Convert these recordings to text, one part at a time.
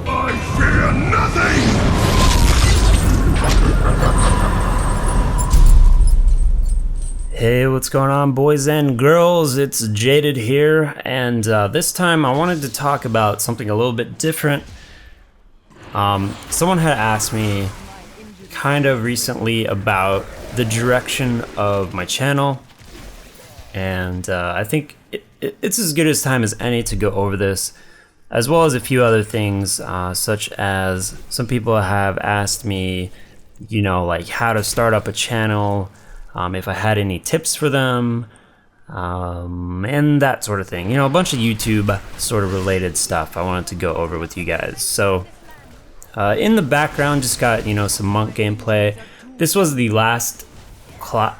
I fear nothing! Hey, what's going on, boys and girls? It's Jaded here, and this time I wanted to talk about something a little bit different. Someone had asked me kind of recently about the direction of my channel, and I think it's as good a time as any to go over this, as well as a few other things, such as some people have asked me, like how to start up a channel, if I had any tips for them, and that sort of thing. A bunch of YouTube sort of related stuff I wanted to go over with you guys. So in the background, just got some Monk gameplay. This was the last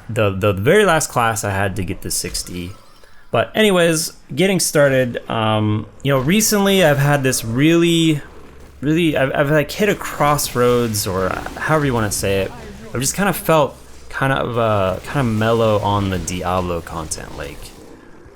the very last class I had to get to 60. But anyways, getting started. Recently I've had this really I've like hit a crossroads, or however you want to say it. I've just kind of felt kind of mellow on the Diablo content. Like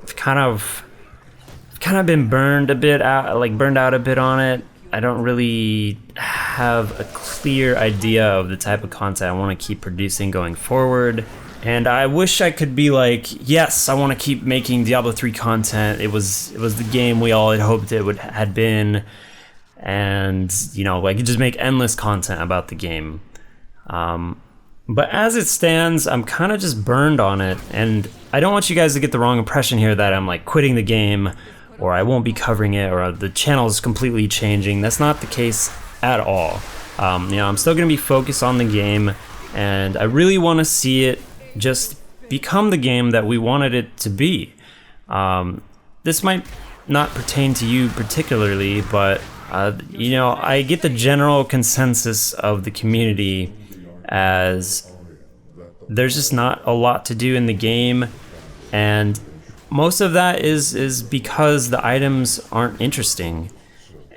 I've kind of been burned out a bit on it. I don't really have a clear idea of the type of content I want to keep producing going forward. And I wish I could be like, yes, I want to keep making Diablo 3 content. It was the game we all had hoped it had been, and I could just make endless content about the game. But as it stands, I'm kind of just burned on it, and I don't want you guys to get the wrong impression here that I'm like quitting the game, or I won't be covering it, or the channel is completely changing. That's not the case at all. I'm still going to be focused on the game, and I really want to see it just become the game that we wanted it to be. This might not pertain to you particularly, but I get the general consensus of the community as there's just not a lot to do in the game, and most of that is because the items aren't interesting,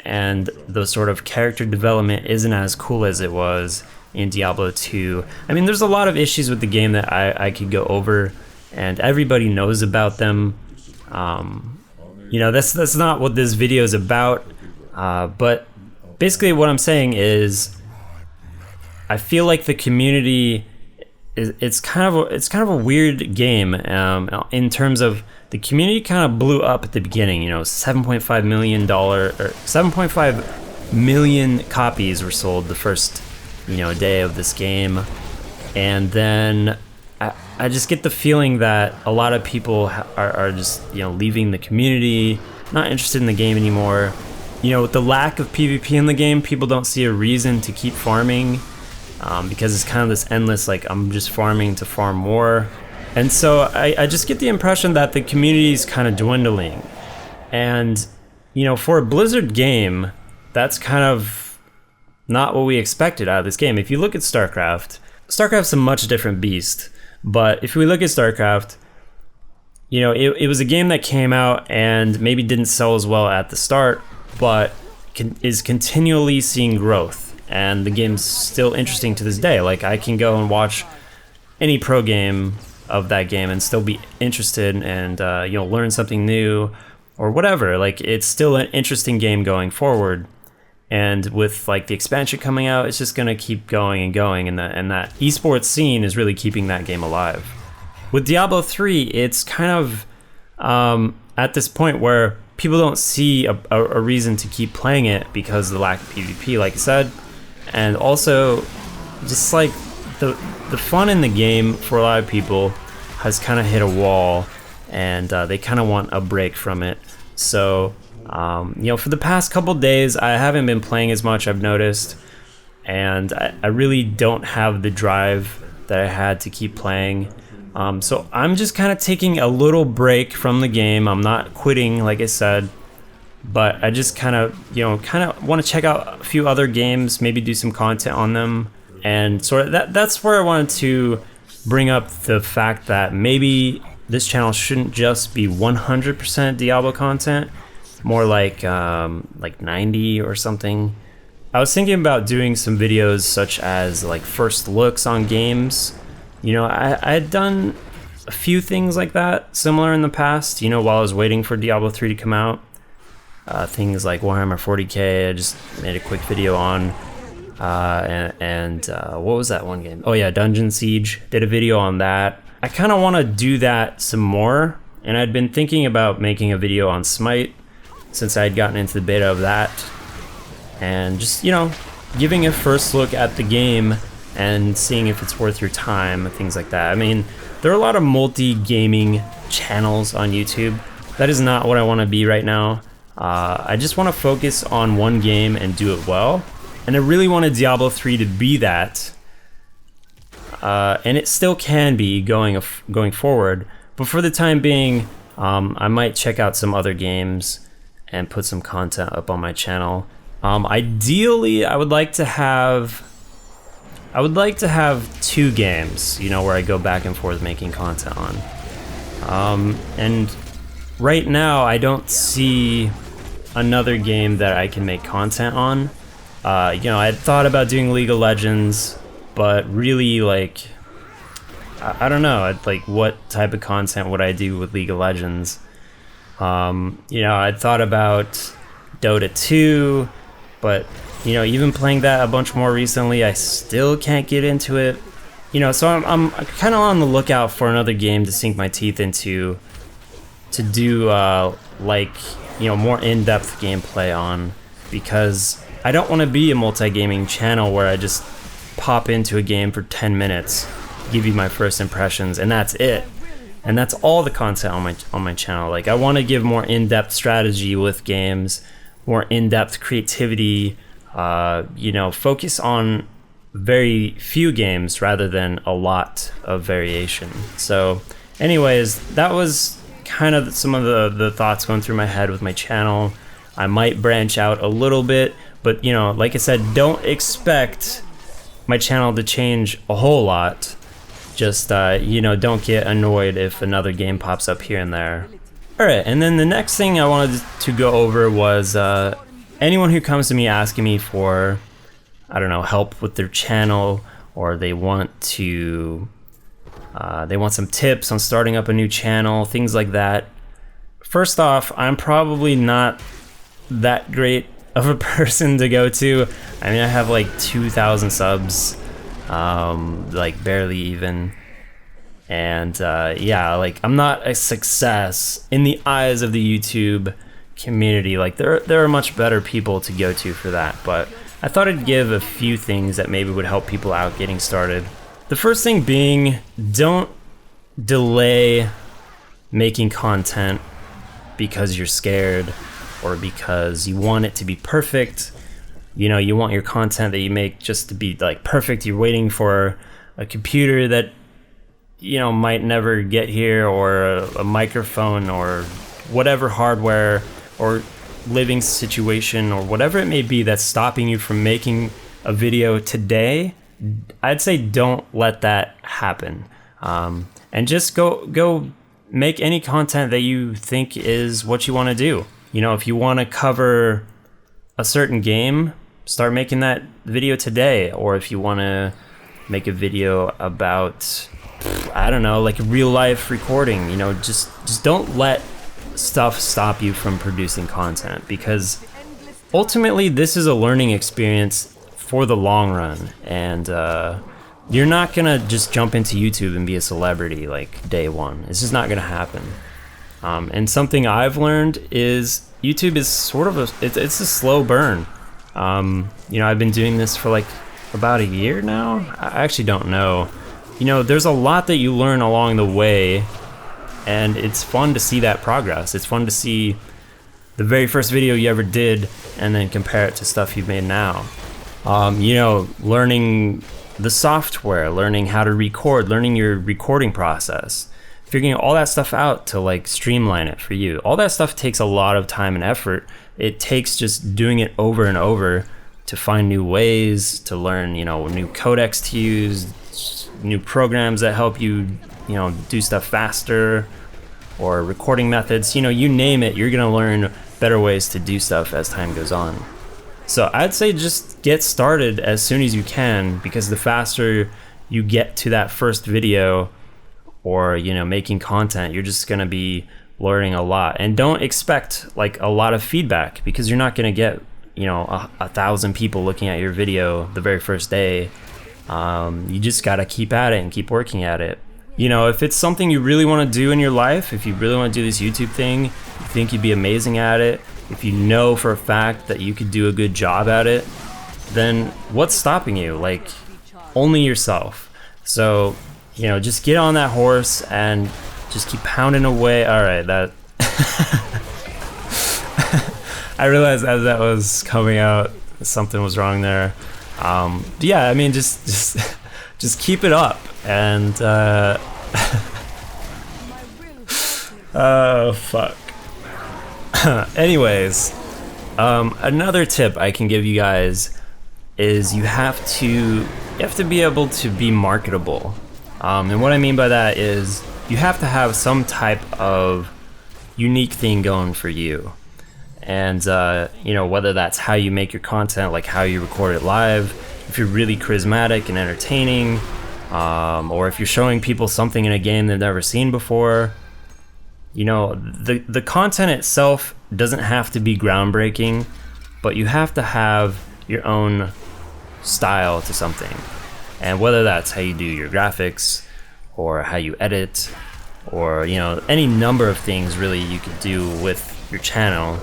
and the sort of character development isn't as cool as it was in Diablo 2. I mean, there's a lot of issues with the game that I could go over, and everybody knows about them. That's not what this video is about, but basically what I'm saying is I feel like the community it's kind of a weird game, in terms of the community kind of blew up at the beginning. $7.5 million or 7.5 million copies were sold the first day of this game, and then I just get the feeling that a lot of people are just leaving the community, not interested in the game anymore. With the lack of PvP in the game, people don't see a reason to keep farming, because it's kind of this endless, like, I'm just farming to farm more. And so I just get the impression that the community is kind of dwindling. And, for a Blizzard game, that's kind of not what we expected out of this game. If you look at StarCraft's a much different beast. But if we look at StarCraft, it was a game that came out and maybe didn't sell as well at the start, but is continually seeing growth. And the game's still interesting to this day. Like, I can go and watch any pro game of that game and still be interested and learn something new or whatever. Like, it's still an interesting game going forward. And with like the expansion coming out, it's just gonna keep going and going, and that esports scene is really keeping that game alive. With Diablo 3, it's kind of at this point where people don't see a reason to keep playing it because of the lack of PvP, like I said. And also, just like the fun in the game for a lot of people has kind of hit a wall, and they kind of want a break from it. So, for the past couple days, I haven't been playing as much, I've noticed, and I really don't have the drive that I had to keep playing. So I'm just kind of taking a little break from the game. I'm not quitting, like I said. But I just kind of want to check out a few other games, maybe do some content on them, and sort of that's where I wanted to bring up the fact that maybe this channel shouldn't just be 100% Diablo content, more like 90 or something. I was thinking about doing some videos such as like first looks on games. I had done a few things like that, similar in the past, while I was waiting for Diablo 3 to come out. things like Warhammer 40k. I just made a quick video on. And what was that one game? Oh yeah, Dungeon Siege. Did a video on that. I kind of want to do that some more, and I'd been thinking about making a video on Smite since I'd gotten into the beta of that, and just, you know, giving a first look at the game and seeing if it's worth your time and things like that. I mean, there are a lot of multi-gaming channels on YouTube. That is not what I want to be right now. I just want to focus on one game and do it well. And I really wanted Diablo 3 to be that. And it still can be going forward. But for the time being, I might check out some other games and put some content up on my channel. Ideally, I would like to have 2 games, you know, where I go back and forth making content on. And right now, I don't see another game that I can make content on. You know, I had thought about doing League of Legends, but really, like, I don't know, like, what type of content would I do with League of Legends? You know, I'd thought about Dota 2, but, you know, even playing that a bunch more recently, I still can't get into it. You know, so I'm kind of on the lookout for another game to sink my teeth into, to do, like, you know, more in-depth gameplay on, because I don't want to be a multi-gaming channel where I just pop into a game for 10 minutes, give you my first impressions, and that's it. And that's all the content on my channel. Like, I want to give more in-depth strategy with games, more in-depth creativity, you know, focus on very few games rather than a lot of variation. So anyways, that was kind of some of the thoughts going through my head with my channel. I might branch out a little bit, but, you know, like I said, don't expect my channel to change a whole lot. Just, you know, don't get annoyed if another game pops up here and there. Alright, and then the next thing I wanted to go over was anyone who comes to me asking me for, I don't know, help with their channel, or they want to, they want some tips on starting up a new channel, things like that. First off, I'm probably not that great of a person to go to. I mean, I have like 2,000 subs, like barely even. And yeah, like, I'm not a success in the eyes of the YouTube community. Like, there are much better people to go to for that, but I thought I'd give a few things that maybe would help people out getting started. The first thing being, don't delay making content because you're scared or because you want it to be perfect. You know, you want your content that you make just to be like perfect. You're waiting for a computer that, you know, might never get here, or a microphone, or whatever hardware or living situation or whatever it may be that's stopping you from making a video today. I'd say don't let that happen, and just go make any content that you think is what you want to do. You know, if you want to cover a certain game, start making that video today. Or if you want to make a video about, I don't know, like real life recording, you know, just don't let stuff stop you from producing content, because ultimately this is a learning experience for the long run, and you're not gonna just jump into YouTube and be a celebrity like day one. It's just not gonna happen. And something I've learned is YouTube is sort of it's a slow burn. You know, I've been doing this for like about a year now. I actually don't know. You know, there's a lot that you learn along the way, and it's fun to see that progress. It's fun to see the very first video you ever did and then compare it to stuff you've made now. You know, learning the software, learning how to record, learning your recording process, figuring all that stuff out to like streamline it for you. All that stuff takes a lot of time and effort. It takes just doing it over and over to find new ways, to learn, you know, new codecs to use, new programs that help you, you know, do stuff faster, or recording methods. You know, you name it, you're gonna learn better ways to do stuff as time goes on. So I'd say just get started as soon as you can, because the faster you get to that first video, or, you know, making content, you're just gonna be learning a lot. And don't expect like a lot of feedback, because you're not going to get, you know, 1,000 people looking at your video the very first day. You just got to keep at it and keep working at it. You know, if it's something you really want to do in your life, if you really want to do this YouTube thing, you think you'd be amazing at it, if you know for a fact that you could do a good job at it, then what's stopping you? Like, only yourself. So, you know, just get on that horse and just keep pounding away. All right, that I realized as that was coming out, something was wrong there. Yeah, I mean, just keep it up, and oh fuck. Anyways, another tip I can give you guys is you have to be able to be marketable. And what I mean by that is you have to have some type of unique thing going for you. And, you know, whether that's how you make your content, like how you record it live, if you're really charismatic and entertaining, or if you're showing people something in a game they've never seen before. You know, the content itself doesn't have to be groundbreaking, but you have to have your own style to something. And whether that's how you do your graphics, or how you edit, or, you know, any number of things really you could do with your channel.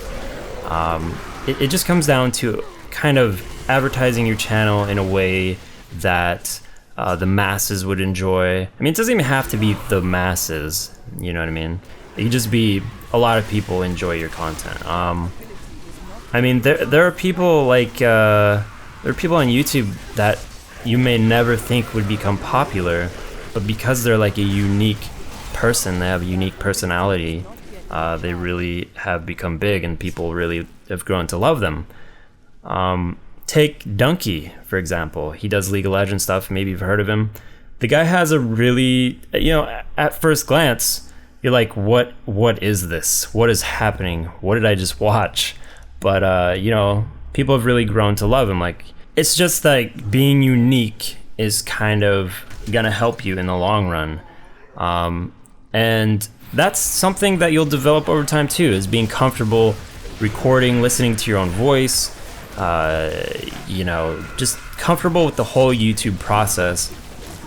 It just comes down to kind of advertising your channel in a way that the masses would enjoy. I mean, it doesn't even have to be the masses, you know what I mean? It could just be a lot of people enjoy your content. I mean, there are people like, there are people on YouTube that you may never think would become popular, but because they're like a unique person, they have a unique personality, they really have become big and people really have grown to love them. Take Dunkey, for example. He does League of Legends stuff. Maybe you've heard of him. The guy has a really, you know, at first glance, you're like, what is this? What is happening? What did I just watch? But, you know, people have really grown to love him. Like, it's just like being unique is kind of gonna help you in the long run. And that's something that you'll develop over time too, is being comfortable recording, listening to your own voice, you know, just comfortable with the whole YouTube process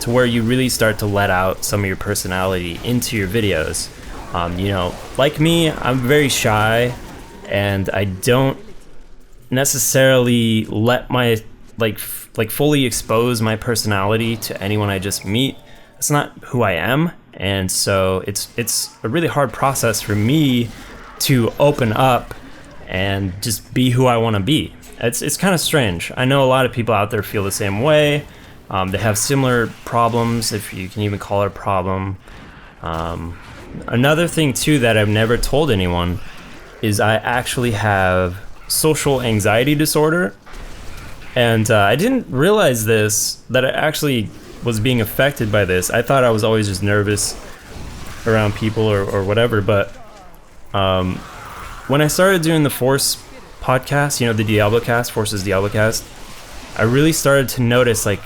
to where you really start to let out some of your personality into your videos. You know, like me, I'm very shy and I don't necessarily let my like fully expose my personality to anyone I just meet. It's not who I am, and so it's a really hard process for me to open up and just be who I want to be. It's kind of strange. I know a lot of people out there feel the same way. They have similar problems, if you can even call it a problem. Another thing too that I've never told anyone is I actually have social anxiety disorder. And I didn't realize that I actually was being affected by this. I thought I was always just nervous around people or whatever. But when I started doing the Force podcast, you know, the Diablocast, Force's Diablocast, I really started to notice, like,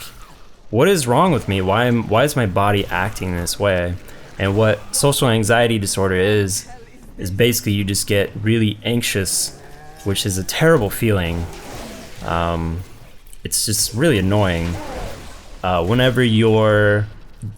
what is wrong with me? Why is my body acting this way? And what social anxiety disorder is basically you just get really anxious, which is a terrible feeling. It's just really annoying. Whenever you're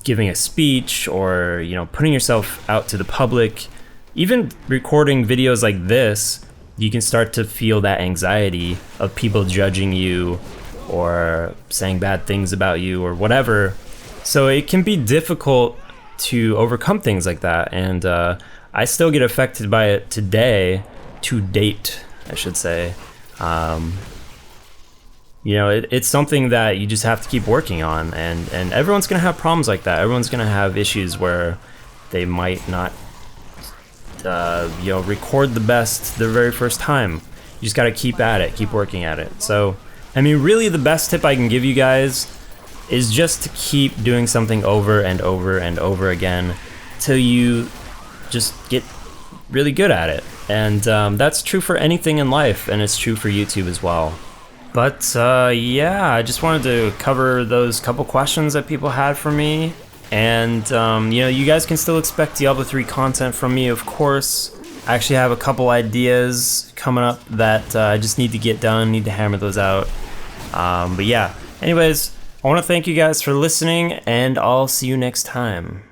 giving a speech or, you know, putting yourself out to the public, even recording videos like this, you can start to feel that anxiety of people judging you or saying bad things about you or whatever. So it can be difficult to overcome things like that. And I still get affected by it to date, I should say. You know, it's something that you just have to keep working on, and everyone's gonna have problems like that. Everyone's gonna have issues where they might not, you know, record the best their very first time. You just gotta keep at it, keep working at it. So, I mean, really the best tip I can give you guys is just to keep doing something over and over and over again till you just get really good at it. And that's true for anything in life, and it's true for YouTube as well. But yeah, I just wanted to cover those couple questions that people had for me. And you know, you guys can still expect Diablo 3 content from me, of course. I actually have a couple ideas coming up that I just need to get done, need to hammer those out. But yeah, anyways, I want to thank you guys for listening, and I'll see you next time.